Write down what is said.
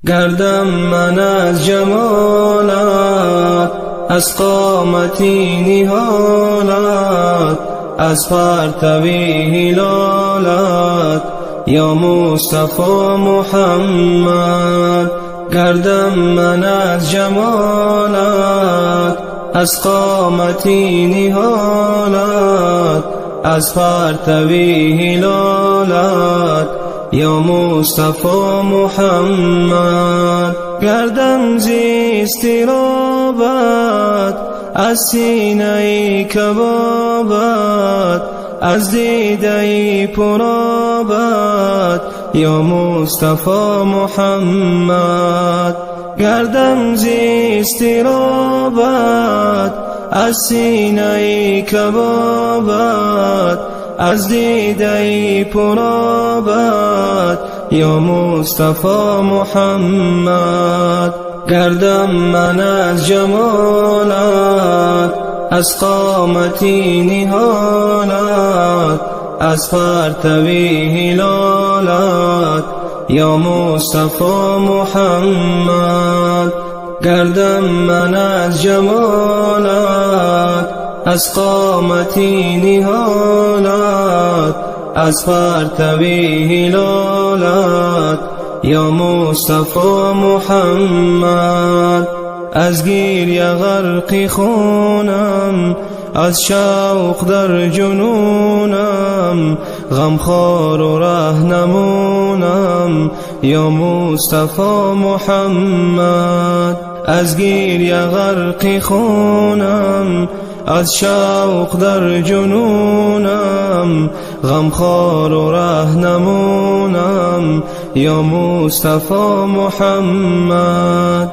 گردم من از جمالت، از قامتی نهالت، از پرتوی هلالت یا مصطفی محمد. گردم من از جمالت، از قامتی نهالت، از پرتوی هلالت یا مصطفی محمد. گردم زی استرابت، از سینه کبابت، از دیده پرابت یا مصطفی محمد. گردم زی استرابت، از سینه کبابت، از دیده پرابت یا مصطفی محمد. گردم من از جمالت، از قامتی نهالت، از پرتوی هلالت یا مصطفی محمد. گردم من از جمالت، از قامتی نهالت، از پرتوی هلالت یا مصطفی محمد. از گریه غرق خونم، از شوق در جنونم، غمخوار و رهنمونم یا مصطفی محمد. از گریه غرق خونم، از شوق در جنونم، غمخوار و رهنمونم یا مصطفی محمد.